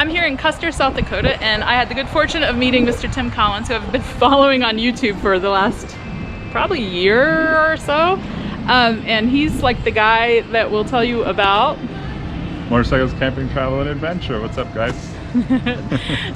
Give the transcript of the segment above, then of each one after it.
I'm here in Custer, South Dakota, and I had the good fortune of meeting Mr. Tim Collins, who I've been following on YouTube for the last probably year or so. And he's like the guy that will tell you about motorcycles, camping, travel, and adventure. What's up, guys?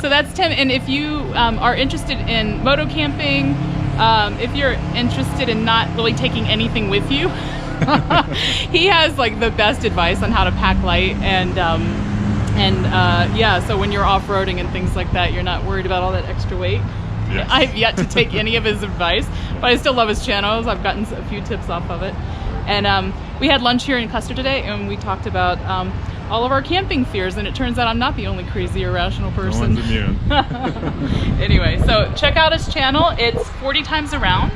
So that's Tim, and if you are interested in moto camping, if you're interested in not really taking anything with you, he has like the best advice on how to pack light and yeah, so when you're off-roading and things like that, you're not worried about all that extra weight. Yes. I've yet to take any of his advice, but I still love his channels. I've gotten a few tips off of it. And we had lunch here in Custer today, and we talked about all of our camping fears, and it turns out I'm not the only crazy irrational person. No one's immune. Anyway, so check out his channel. It's 40 Times Around,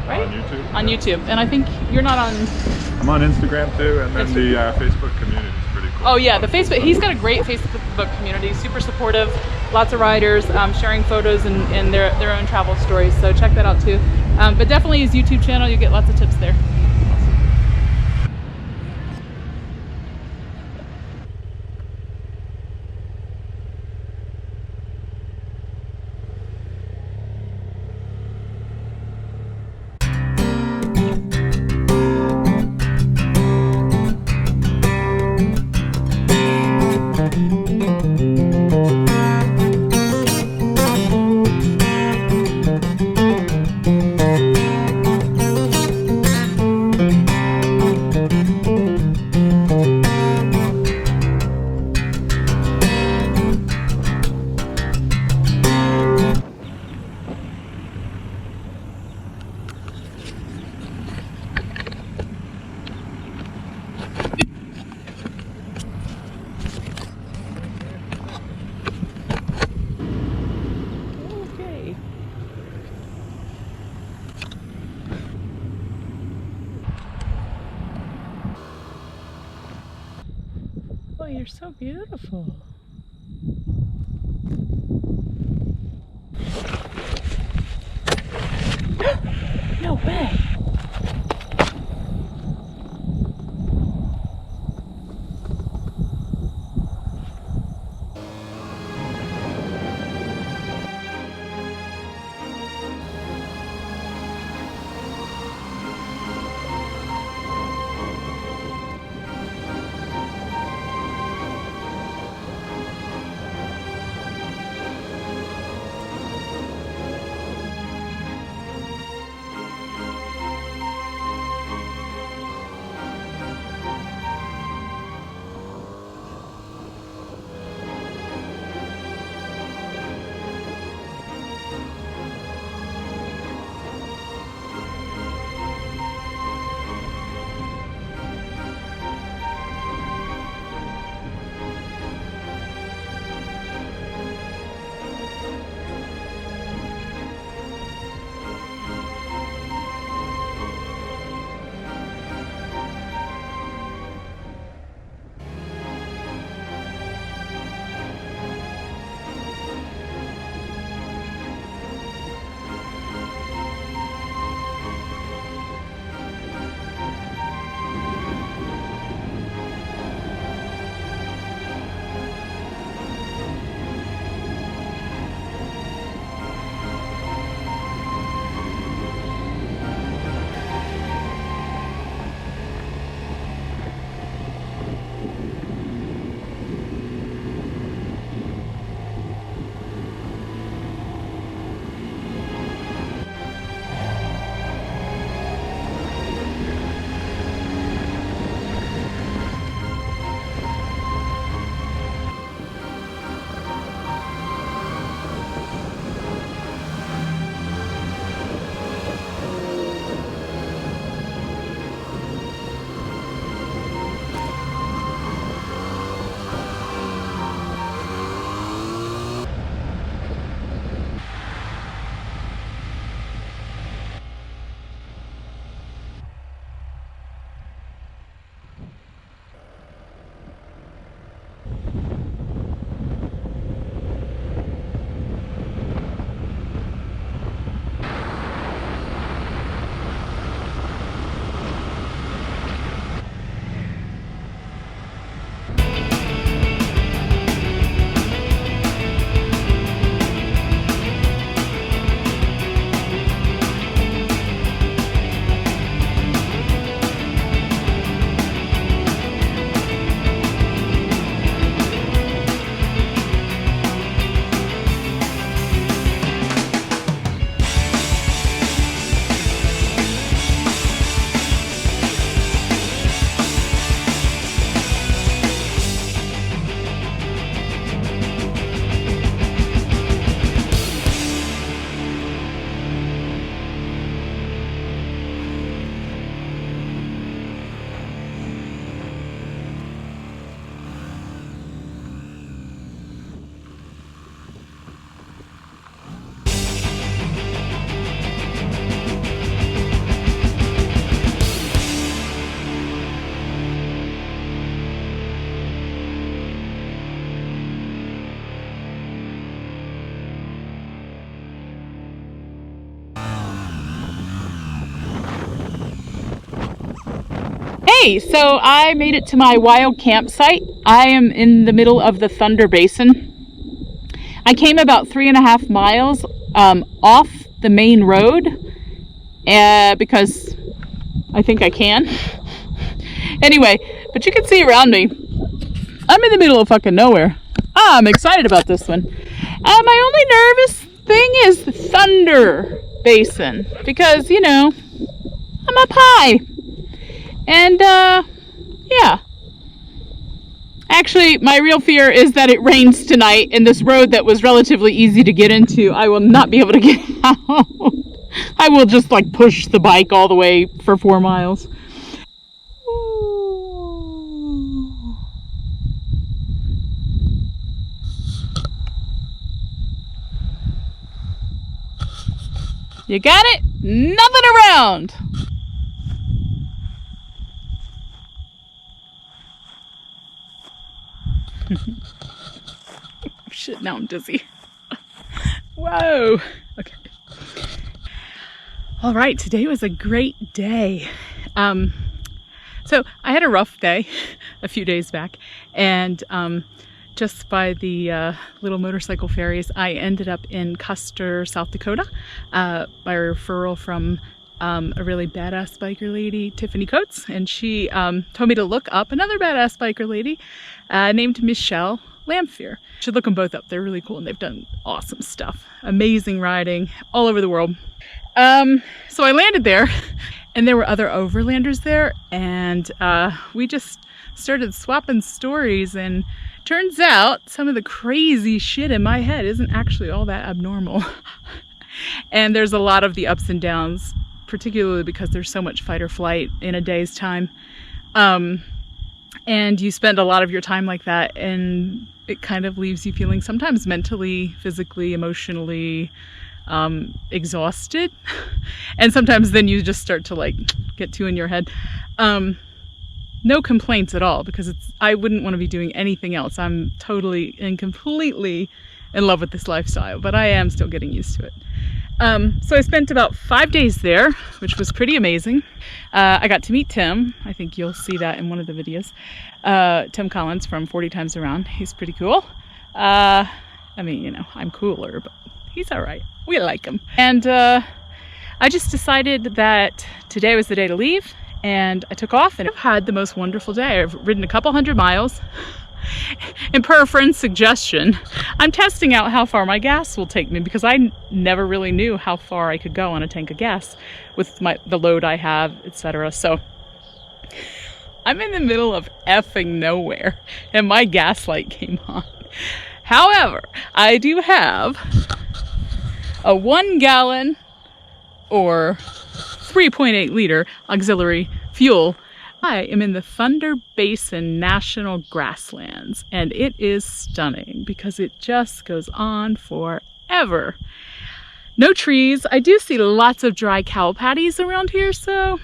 right? On YouTube. On YouTube. And I think you're not on... I'm on Instagram too, and then the Facebook community is pretty cool. Oh yeah, the Facebook, he's got a great Facebook community, super supportive, lots of riders sharing photos and their own travel stories, so check that out too. But definitely his YouTube channel, you get lots of tips there. Oh, you're so beautiful. No way. Hey, so I made it to my wild campsite. I am in the middle of the Thunder Basin. I came about 3.5 miles off the main road because I think I can. Anyway, but you can see around me, I'm in the middle of fucking nowhere. I'm excited about this one. My only nervous thing is the Thunder Basin because, you know, I'm up high. And, yeah. Actually, my real fear is that it rains tonight and this road that was relatively easy to get into, I will not be able to get out. I will just like push the bike all the way for 4 miles. You got it? Nothing around. Shit, now I'm dizzy. Whoa. Okay. All right, today was a great day. So I had a rough day a few days back, and just by the little motorcycle ferries, I ended up in Custer, South Dakota, by referral from a really badass biker lady, Tiffany Coates, and she told me to look up another badass biker lady named Michelle Lamphere. Should look them both up. They're really cool and they've done awesome stuff. Amazing riding all over the world. So I landed there and there were other overlanders there, and we just started swapping stories, and turns out some of the crazy shit in my head isn't actually all that abnormal. And there's a lot of the ups and downs, particularly because there's so much fight or flight in a day's time. And you spend a lot of your time like that, and it kind of leaves you feeling sometimes mentally, physically, emotionally exhausted. And sometimes then you just start to like get too in your head. No complaints at all, because I wouldn't want to be doing anything else. I'm totally and completely in love with this lifestyle, but I am still getting used to it. So I spent about 5 days there, which was pretty amazing. I got to meet Tim. I think you'll see that in one of the videos. Tim Collins from 40 Times Around. He's pretty cool. I mean, you know, I'm cooler, but he's all right. We like him. And I just decided that today was the day to leave, and I took off, and I've had the most wonderful day. I've ridden a couple 100 miles. And per a friend's suggestion, I'm testing out how far my gas will take me, because I never really knew how far I could go on a tank of gas with the load I have, etc. So I'm in the middle of effing nowhere and my gas light came on. However, I do have a 1 gallon or 3.8 liter auxiliary fuel. I am in the Thunder Basin National Grasslands, and it is stunning because it just goes on forever. No trees. I do see lots of dry cow patties around here, so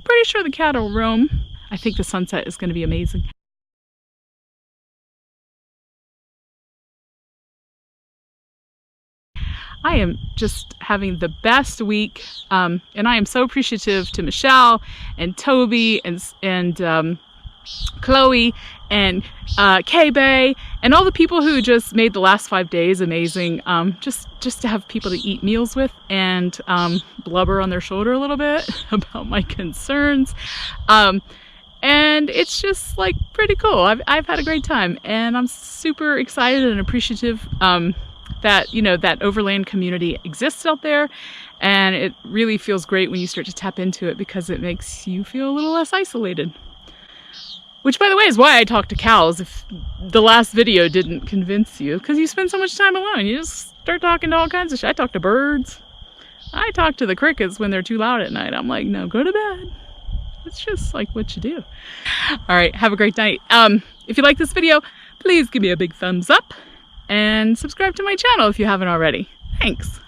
pretty sure the cattle roam. I think the sunset is going to be amazing. I am just having the best week, and I am so appreciative to Michelle and Toby and Chloe and K-Bay and all the people who just made the last 5 days amazing. Just to have people to eat meals with and blubber on their shoulder a little bit about my concerns. And it's just like pretty cool. I've had a great time, and I'm super excited and appreciative that, you know, that overland community exists out there, and it really feels great when you start to tap into it, because it makes you feel a little less isolated. Which, by the way, is why I talk to cows. If the last video didn't convince you, because you spend so much time alone, you just start talking to all kinds of shit. I talk to birds. I talk to the crickets when they're too loud at night. I'm like, no, go to bed. It's just like what you do. All right, have a great night. If you like this video, please give me a big thumbs up and subscribe to my channel if you haven't already. Thanks.